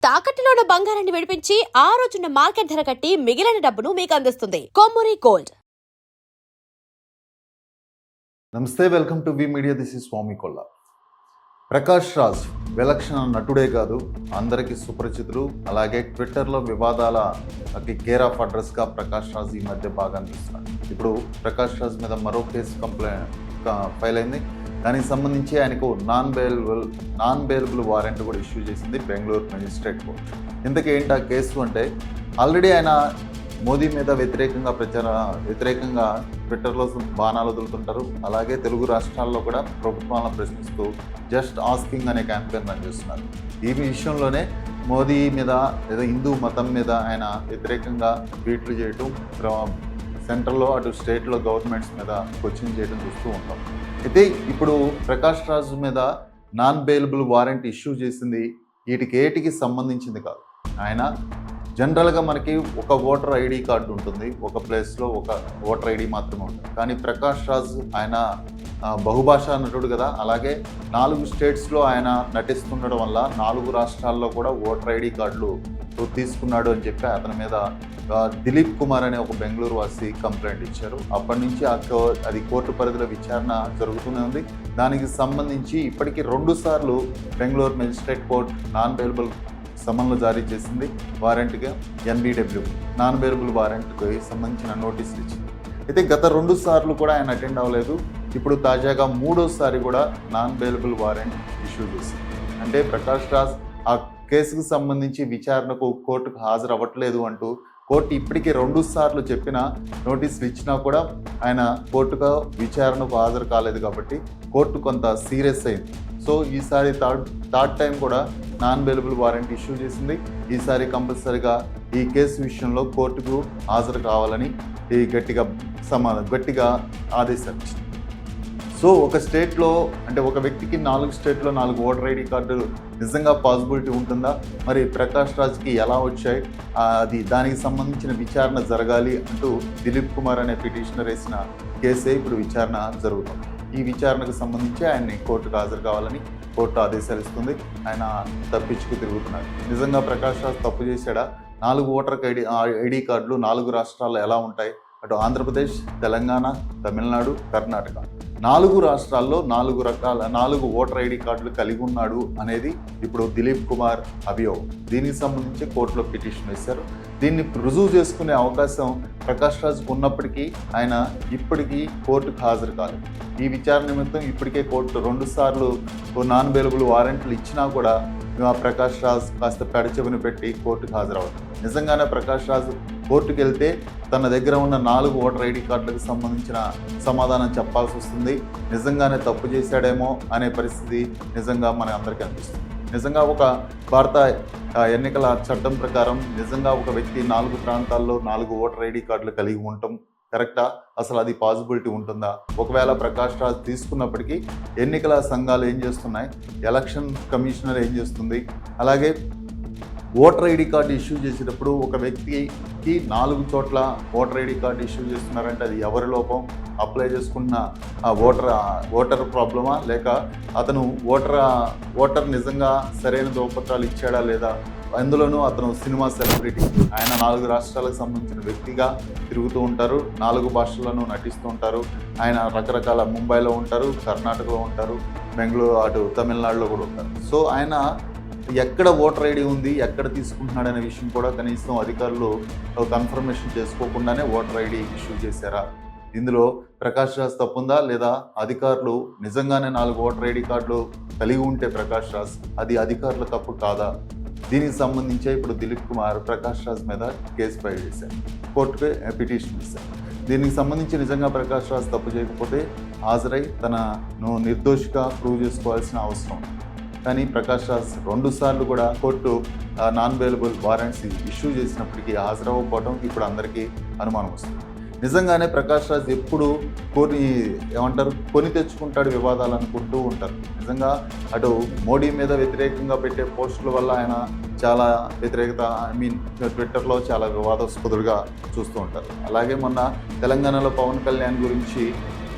తాకట్టులో ఉన్న బంగారాన్ని విడిపించి ఆ రోజున్న మార్కెట్ ధర కట్టి మిగిలిన డబ్బును మీకు అందిస్తుంది కొమ్మూరి గోల్డ్. నమస్తే, welcome to V media. This is Swamy Kolla. Prakash Raj విలక్షణ నటుడే కాదు, అందరికీ సుపరిచితుడు. అలాగే ట్విట్టర్లో వివాదాలకి కేర్ ఆఫ్ అడ్రస్గా ప్రకాష్ రాజ్ ఈ మధ్య బాగా అనిపిస్తున్నాడు. ఇప్పుడు ప్రకాష్ రాజ్ మీద మరో కేసు ఫైల్ అయింది. దానికి సంబంధించి ఆయనకు నాన్ బెయిలబుల్ వారెంట్ కూడా ఇష్యూ చేసింది బెంగళూరు మెజిస్ట్రేట్ కోర్టు. ఇంతకీ ఏంటి ఆ కేసు అంటే, ఆల్రెడీ ఆయన మోదీ మీద వ్యతిరేకంగా ట్విట్టర్లో బాణాలు వదులుతుంటారు. అలాగే తెలుగు రాష్ట్రాల్లో కూడా ప్రభుత్వాలను ప్రశ్నిస్తూ జస్ట్ ఆస్కింగ్ అనే క్యాంపెయిన్ రన్ చేస్తున్నారు. ఈ విషయంలోనే మోదీ మీద లేదా హిందూ మతం మీద ఆయన వ్యతిరేకంగా ట్వీట్లు చేయటం, సెంట్రల్లో అటు స్టేట్లో గవర్నమెంట్స్ మీద క్వశ్చన్ చేయడం చూస్తూ ఉంటాం. అయితే ఇప్పుడు ప్రకాష్ రాజ్ మీద నాన్ బెయిలబుల్ వారెంట్ ఇష్యూ చేసింది వీటికి సంబంధించింది కాదు. ఆయన జనరల్గా మనకి ఒక ఓటర్ ఐడి కార్డు ఉంటుంది, ఒక ప్లేస్లో ఒక ఓటర్ ఐడి మాత్రమే ఉంటుంది. కానీ ప్రకాష్ రాజ్ ఆయన బహుభాషా నటుడు కదా, అలాగే 4 స్టేట్స్లో ఆయన నటిస్తుండడం వల్ల 4 రాష్ట్రాల్లో కూడా ఓటర్ ఐడి కార్డులు తీసుకున్నాడు అని చెప్పి అతని మీద దిలీప్ కుమార్ అనే ఒక బెంగళూరు వాసి కంప్లైంట్ ఇచ్చారు. అప్పటి నుంచి అది కోర్టు పరిధిలో విచారణ జరుగుతూనే ఉంది. దానికి సంబంధించి ఇప్పటికీ 2 సార్లు Bengaluru magistrate court non bailable సమన్లు జారీ చేసింది. వారెంట్గా NBW నాన్ బెయిలబుల్ వారెంట్కి సంబంధించిన నోటీసులు ఇచ్చింది. అయితే గత 2 సార్లు కూడా ఆయన అటెండ్ అవ్వలేదు. ఇప్పుడు తాజాగా 3వసారి కూడా నాన్ బెయిలబుల్ వారెంట్ ఇష్యూ చేసింది. అంటే ప్రకాష్ రాజ్ ఆ కేసుకు సంబంధించి విచారణకు కోర్టుకు హాజరు అవ్వట్లేదు అంటూ కోర్టు ఇప్పటికీ 2 సార్లు చెప్పిన నోటీసులు ఇచ్చినా కూడా ఆయన కోర్టుకు విచారణకు హాజరు కాలేదు. కాబట్టి కోర్టు కొంత సీరియస్ అయింది. సో ఈసారి థర్డ్ టైం కూడా నాన్ బెయిలబుల్ వారెంట్ ఇష్యూ చేసింది. ఈసారి కంపల్సరిగా ఈ కేసు విషయంలో కోర్టుకు హాజరు కావాలని గట్టిగా ఆదేశాలు ఇచ్చింది. సో ఒక స్టేట్లో అంటే ఒక వ్యక్తికి 4 స్టేట్లో 4 ఓటర్ ఐడి కార్డులు నిజంగా పాసిబిలిటీ ఉంటుందా? మరి ప్రకాష్ రాజ్కి ఎలా వచ్చాయి? దానికి సంబంధించిన విచారణ జరగాలి అంటూ దిలీప్ కుమార్ అనే పిటిషనర్ వేసిన కేసే ఇప్పుడు విచారణ జరుగుతుంది. ఈ విచారణకు సంబంధించి ఆయన్ని కోర్టుకు హాజరు కావాలని కోర్టు ఆదేశాలు ఇస్తుంది. ఆయన తప్పించుకు తిరుగుతున్నాడు. నిజంగా ప్రకాష్ రాజ్ తప్పు చేశాడా? 4 ఓటర్ ఐడి కార్డులు 4 రాష్ట్రాల్లో ఎలా ఉంటాయి? అటు ఆంధ్రప్రదేశ్, తెలంగాణ, తమిళనాడు, కర్ణాటక 4 రాష్ట్రాల్లో 4 ఓటర్ ఐడి కార్డులు కలిగి ఉన్నాడు అనేది ఇప్పుడు దిలీప్ కుమార్ అభియోగం. దీనికి సంబంధించి కోర్టులో పిటిషన్ వేశారు. దీన్ని రుజువు చేసుకునే అవకాశం ప్రకాష్ రాజ్కు ఉన్నప్పటికీ ఆయన ఇప్పటికీ కోర్టుకు హాజరు కాలేదు. ఈ విచారణ నిమిత్తం ఇప్పటికే కోర్టు 2 సార్లు నాన్ బెయిలబుల్ వారెంట్లు ఇచ్చినా కూడా ప్రకాష్ రాజ్ కాస్త పెడచెవిని పెట్టి కోర్టుకు హాజరవ్వదు. నిజంగానే ప్రకాష్ రాజ్ కోర్టుకు వెళ్తే తన దగ్గర ఉన్న 4 ఓటర్ ఐడి కార్డులకు సంబంధించిన సమాధానం చెప్పాల్సి వస్తుంది. నిజంగానే తప్పు చేశాడేమో అనే పరిస్థితి నిజంగా మన అందరికీ అనిపిస్తుంది. నిజంగా ఒక భారత ఎన్నికల చట్టం ప్రకారం నిజంగా ఒక వ్యక్తి 4 ప్రాంతాల్లో 4 ఓటర్ ఐడి కార్డులు కలిగి ఉండటం కరెక్టా? అసలు అది పాసిబిలిటీ ఉంటుందా? ఒకవేళ ప్రకాష్ రాజ్ తీసుకున్నప్పటికీ ఎన్నికల సంఘాలు ఏం చేస్తున్నాయి, ఎలక్షన్ కమిషనర్ ఏం చేస్తుంది, అలాగే ఓటర్ ఐడి కార్డు ఇష్యూ చేసేటప్పుడు ఒక వ్యక్తికి 4 చోట్ల ఓటర్ ఐడి కార్డు ఇష్యూ చేస్తున్నారంటే అది ఎవరి లోపం? అప్లై చేసుకున్న ఓటర్ ప్రాబ్లమా, లేక అతను ఓటర్ నిజంగా సరైన ధ్రువపత్రాలు ఇచ్చాడా లేదా? అందులోనూ అతను సినిమా సెలబ్రిటీ. ఆయన 4 రాష్ట్రాలకు సంబంధించిన వ్యక్తిగా తిరుగుతూ ఉంటారు, 4 భాషల్లోనూ నటిస్తూ ఉంటారు. ఆయన రకరకాల ముంబైలో ఉంటారు, కర్ణాటకలో ఉంటారు, బెంగళూరు అటు తమిళనాడులో కూడా ఉంటారు. సో ఆయన ఎక్కడ ఓటర్ ఐడి ఉంది, ఎక్కడ తీసుకుంటున్నాడనే విషయం కూడా కనీసం అధికారులు కన్ఫర్మేషన్ చేసుకోకుండానే ఓటర్ ఐడి ఇష్యూ చేశారా? ఇందులో ప్రకాష్ రాజ్ తప్పుందా, లేదా అధికారులు నిజంగానే 4 ఓటర్ ఐడి కార్డులు కలిగి ఉంటే ప్రకాష్ రాజ్ అది అధికారుల తప్పు కాదా? దీనికి సంబంధించి ఇప్పుడు దిలీప్ కుమార్ ప్రకాష్ రాజ్ మీద కేసు ఫైల్ చేశారు, కోర్టుకు పిటిషన్ ఇచ్చారు. దీనికి సంబంధించి నిజంగా ప్రకాష్ రాజ్ తప్పు చేయకపోతే హాజరై తనను నిర్దోషిగా ప్రూవ్ చేసుకోవాల్సిన అవసరం. కానీ ప్రకాష్ రాజ్ 2 సార్లు కూడా court non bailable warrants issue చేసినప్పటికీ హాజరవ్వకపోవడం ఇప్పుడు అందరికీ అనుమానం వస్తుంది. నిజంగానే ప్రకాష్ రాజ్ ఎప్పుడు కొని తెచ్చుకుంటాడు వివాదాలు అనుకుంటూ ఉంటారు. నిజంగా అటు మోడీ మీద వ్యతిరేకంగా పెట్టే పోస్టుల వల్ల ఆయన చాలా వ్యతిరేకత ట్విట్టర్లో చాలా వివాదాస్పదులుగా చూస్తూ ఉంటారు. అలాగే మొన్న తెలంగాణలో పవన్ కళ్యాణ్ గురించి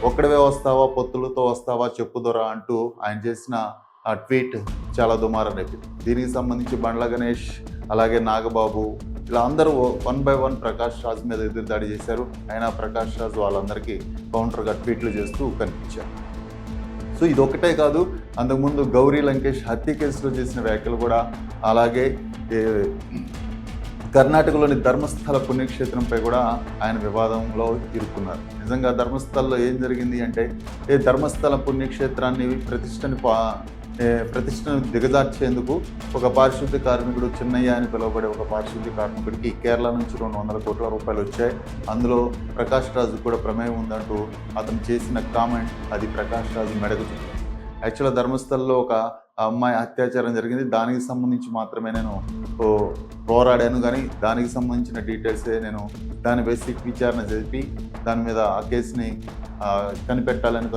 ఒక్కడవే వస్తావా, పొత్తులతో వస్తావా చెప్పుదొరా అంటూ ఆయన చేసిన ఆ ట్వీట్ చాలా దుమారం రేపింది. దీనికి సంబంధించి బండ్ల గణేష్, అలాగే నాగబాబు, ఇలా అందరూ 1 by 1 ప్రకాష్ రాజ్ మీద ఎదురుదాడి చేశారు. అయినా ప్రకాష్ రాజ్ వాళ్ళందరికీ కౌంటర్గా ట్వీట్లు చేస్తూ కనిపించారు. సో ఇది ఒకటే కాదు, అంతకుముందు గౌరీ లంకేష్ హత్య కేసులో చేసిన వ్యాఖ్యలు కూడా, అలాగే కర్ణాటకలోని ధర్మస్థల పుణ్యక్షేత్రంపై కూడా ఆయన వివాదంలో ఇరుక్కున్నారు. నిజంగా ధర్మస్థల్లో ఏం జరిగింది అంటే, ధర్మస్థల పుణ్యక్షేత్రాన్ని ప్రతిష్టను దిగజార్చేందుకు ఒక పారిశుద్ధ్య కార్మికుడు, చిన్నయ్య అని పిలువబడే ఒక పారిశుద్ధ్య కార్మికుడికి కేరళ నుంచి 200 కోట్ల రూపాయలు వచ్చాయి. అందులో ప్రకాష్ రాజు కూడా ప్రమేయం ఉందంటూ అతను చేసిన కామెంట్ అది ప్రకాష్ రాజు మెడకు చుట్టింది. యాక్చువల్గా ధర్మస్థల్లో ఒక అమ్మాయి అత్యాచారం జరిగింది. దానికి సంబంధించి మాత్రమే నేను పోరాడాను, కానీ దానికి సంబంధించిన డీటెయిల్సే నేను దాని బేసిక్ విచారణ జరిపి దాని మీద ఆ కేసుని కనిపెట్టాలని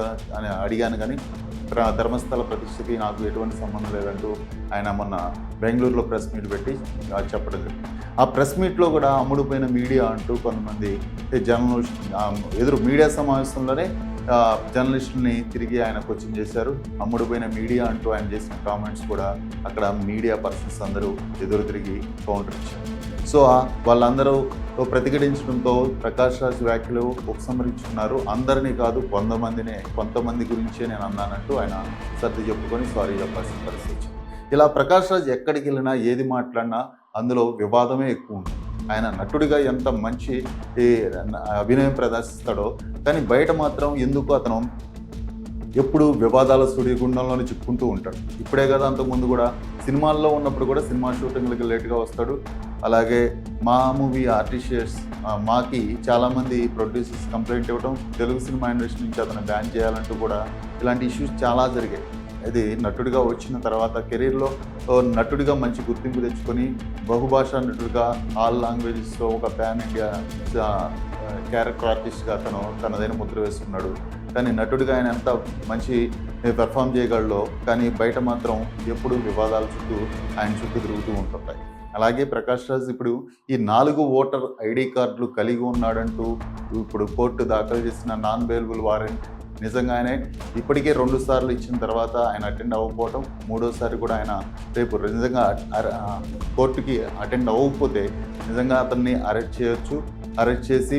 అడిగాను. కానీ ధర్మస్థల ప్రతిష్టకి నాకు ఎటువంటి సంబంధం లేదంటూ ఆయన మొన్న బెంగళూరులో ప్రెస్ మీట్ పెట్టి చెప్పడం జరిగింది. ఆ ప్రెస్ మీట్లో కూడా అమ్ముడుపోయిన మీడియా అంటూ కొంతమంది జర్నలిస్ట్ మీడియా సమావేశంలోనే జర్నలిస్టుల్ని తిరిగి ఆయన క్వశ్చన్ చేశారు. అమ్ముడుపోయిన మీడియా అంటూ ఆయన చేసిన కామెంట్స్ కూడా అక్కడ మీడియా పర్సన్స్ అందరూ ఎదురు తిరిగి కౌంటర్ ఇచ్చారు. సో వాళ్ళందరూ ప్రతిఘటించడంతో ప్రకాష్ రాజ్ వ్యాఖ్యలు ఉపసంహరించుకున్నారు. అందరినీ కాదు, కొంతమంది గురించే నేను అన్నానంటూ ఆయన సర్ది చెప్పుకొని సారీ చెప్పాల్సిన పరిస్థితి. ఇలా ప్రకాష్ రాజ్ ఎక్కడికి వెళ్ళినా ఏది మాట్లాడినా అందులో వివాదమే ఎక్కువ ఉంటుంది. ఆయన నటుడిగా ఎంత మంచి అభినయం ప్రదర్శిస్తాడో, కానీ బయట మాత్రం ఎందుకు అతను ఎప్పుడు వివాదాల సుడిగుండంలోనే చిక్కుంటూ ఉంటాడు. ఇప్పుడే కదా, అంతకుముందు కూడా సినిమాల్లో ఉన్నప్పుడు కూడా సినిమా షూటింగ్లకి లేట్గా వస్తాడు. అలాగే మా మూవీ ఆర్టిస్ట్స్ మాకి చాలామంది ప్రొడ్యూసర్స్ కంప్లైంట్ ఇవ్వడం, తెలుగు సినిమా ఇండస్ట్రీ నుంచి అతను బ్యాన్ చేయాలంటూ కూడా ఇలాంటి ఇష్యూస్ చాలా జరిగాయి. ఇది నటుడిగా వచ్చిన తర్వాత కెరీర్లో నటుడిగా మంచి గుర్తింపు తెచ్చుకొని బహుభాషా నటుడిగా ఆల్ లాంగ్వేజెస్లో ఒక ప్యాన్ ఇండియా క్యారెక్టర్ ఆర్టిస్ట్గా అతను తనదైన ముద్ర వేసుకున్నాడు. కానీ నటుడిగా ఆయన ఎంత మంచి పెర్ఫామ్ చేయగలడో, కానీ బయట మాత్రం ఎప్పుడు వివాదాల చుట్టూ ఆయన చుట్టూ తిరుగుతూ ఉంటుంటాయి. అలాగే ప్రకాష్ రాజ్ ఇప్పుడు ఈ 4 ఓటర్ ఐడి కార్డులు కలిగి ఉన్నాడంటూ ఇప్పుడు కోర్టు దాఖలు చేసిన నాన్ బెయిలబుల్ వారెంట్ నిజంగానే ఇప్పటికే 2 సార్లు ఇచ్చిన తర్వాత ఆయన అటెండ్ అవ్వకపోవడం, 3వసారి కూడా ఆయన రేపు నిజంగా కోర్టుకి అటెండ్ అవ్వకపోతే నిజంగా అతన్ని అరెస్ట్ చేయొచ్చు. అరెస్ట్ చేసి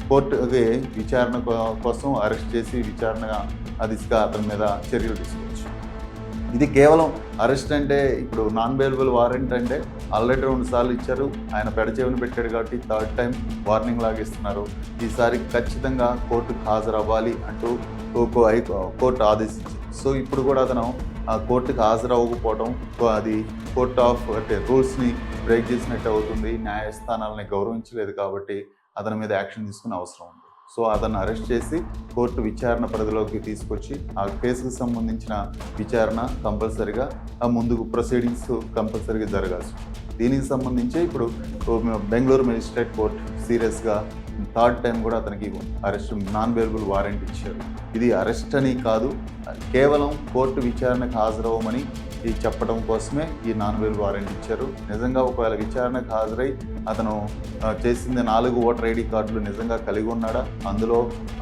కోర్టుకి విచారణ కోసం అరెస్ట్ చేసి విచారణ దిశగా అతని మీద చర్యలు తీసుకోవచ్చు. ఇది కేవలం అరెస్ట్ అంటే, ఇప్పుడు నాన్ బెయిలబుల్ వారెంట్ అంటే ఆల్రెడీ 2 సార్లు ఇచ్చారు. ఆయన పెడచెవిని పెట్టాడు కాబట్టి 3rd టైం వార్నింగ్ లాగిస్తున్నారు. ఈసారి ఖచ్చితంగా కోర్టుకు హాజరవ్వాలి అంటూ కోర్టు ఆదేశించింది. సో ఇప్పుడు కూడా అతను కోర్టుకు హాజరవ్వకపోవడం అది కోర్ట్ ఆఫ్ రూల్స్ని బ్రేక్ చేసినట్టు అవుతుంది. న్యాయస్థానాలని గౌరవించలేదు కాబట్టి అతని మీద యాక్షన్ తీసుకునే అవసరం ఉంది. సో అతన్ని అరెస్ట్ చేసి కోర్టు విచారణ పరిధిలోకి తీసుకొచ్చి ఆ కేసుకు సంబంధించిన విచారణ కంపల్సరిగా ముందుకు ప్రొసీడింగ్స్ కంపల్సరిగా జరగాల్సి. దీనికి సంబంధించి ఇప్పుడు బెంగళూరు మెజిస్ట్రేట్ కోర్టు సీరియస్గా 3rd టైం కూడా అతనికి అరెస్ట్ నాన్ బెయిలబుల్ వారెంట్ ఇచ్చారు. ఇది అరెస్ట్ అని కాదు, కేవలం కోర్టు విచారణకు హాజరవ్వమని చెప్పడం కోసమే ఈ నాన్ బెయిలబుల్ వారెంట్ ఇచ్చారు. నిజంగా ఒకవేళ విచారణకు హాజరై అతను చేసింది 4 ఓటర్ ఐడి కార్డులు నిజంగా కలిగి ఉన్నాడా, అందులో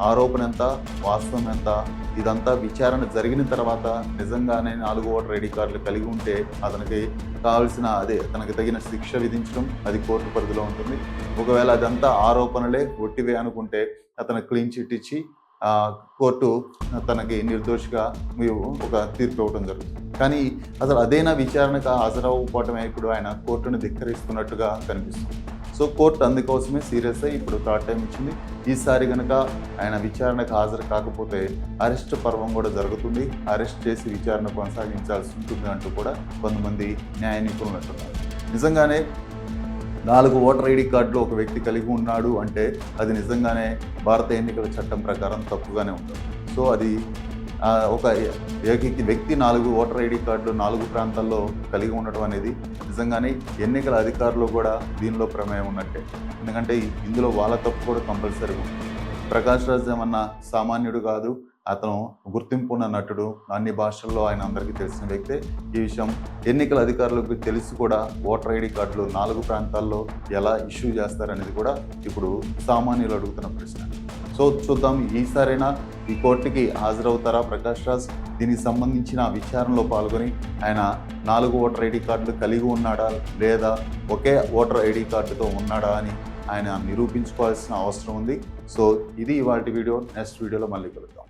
ఆరోపణ ఎంత, వాస్తవం ఎంత, ఇదంతా విచారణ జరిగిన తర్వాత నిజంగానే 4 ఓటర్ ఐడి కార్డులు కలిగి ఉంటే అతనికి కావాల్సిన తనకు తగిన శిక్ష విధించడం అది కోర్టు పరిధిలో ఉంటుంది. ఒకవేళ అదంతా ఆరోపణలే ఒట్టివే అనుకుంటే అతను క్లీన్ చిట్ ఇచ్చి కోర్టు తనకి నిర్దోషిగా ఒక తీర్పు ఇవ్వడం జరుగుతుంది. కానీ అసలు అదేనా విచారణకు హాజరవ్వకపోవటమే ఇప్పుడు ఆయన కోర్టును ధిక్కరిస్తున్నట్టుగా కనిపిస్తుంది. సో కోర్టు అందుకోసమే సీరియస్ అయ్యి ఇప్పుడు 3rd టైం ఇచ్చింది. ఈసారి కనుక ఆయన విచారణకు హాజరు కాకపోతే అరెస్ట్ పర్వం కూడా జరుగుతుంది. అరెస్ట్ చేసి విచారణ కొనసాగించాల్సి ఉంటుంది అంటూ కూడా కొంతమంది న్యాయ నిపుణులు అంటున్నారు. నిజంగానే 4 ఓటర్ ఐడి కార్డులు ఒక వ్యక్తి కలిగి ఉన్నాడు అంటే అది నిజంగానే భారత ఎన్నికల చట్టం ప్రకారం తప్పుగానే ఉంటుంది. సో అది ఒక వ్యక్తి 4 ఓటర్ ఐడి కార్డులు 4 ప్రాంతాల్లో కలిగి ఉండటం అనేది నిజంగానే ఎన్నికల అధికారులు కూడా దీనిలో ప్రమేయం ఉన్నట్టే. ఎందుకంటే ఇందులో వాళ్ళ తప్పు కూడా కంపల్సరీ ఉంటుంది. ప్రకాష్ రాజ్ ఏమన్నా సామాన్యుడు కాదు, అతను గుర్తింపు ఉన్న నటుడు, అన్ని భాషల్లో ఆయన అందరికీ తెలిసిన వ్యక్తే. ఈ విషయం ఎన్నికల అధికారులకు తెలిసి కూడా ఓటర్ ఐడి కార్డులు 4 ప్రాంతాల్లో ఎలా ఇష్యూ చేస్తారనేది కూడా ఇప్పుడు సామాన్యులు అడుగుతున్న ప్రశ్న. సో చూద్దాం ఈసారైనా ఈ కోర్టుకి హాజరవుతారా ప్రకాష్ రాజ్, దీనికి సంబంధించిన విచారణలో పాల్గొని ఆయన 4 ఓటర్ ఐడి కార్డులు కలిగి ఉన్నాడా లేదా ఒకే ఓటర్ ఐడి కార్డుతో ఉన్నాడా అని ఆయన నిరూపించుకోవాల్సిన అవసరం ఉంది. సో ఇది ఇవాల్టి వీడియో. నెక్స్ట్ వీడియోలో మళ్ళీ కలుద్దాం.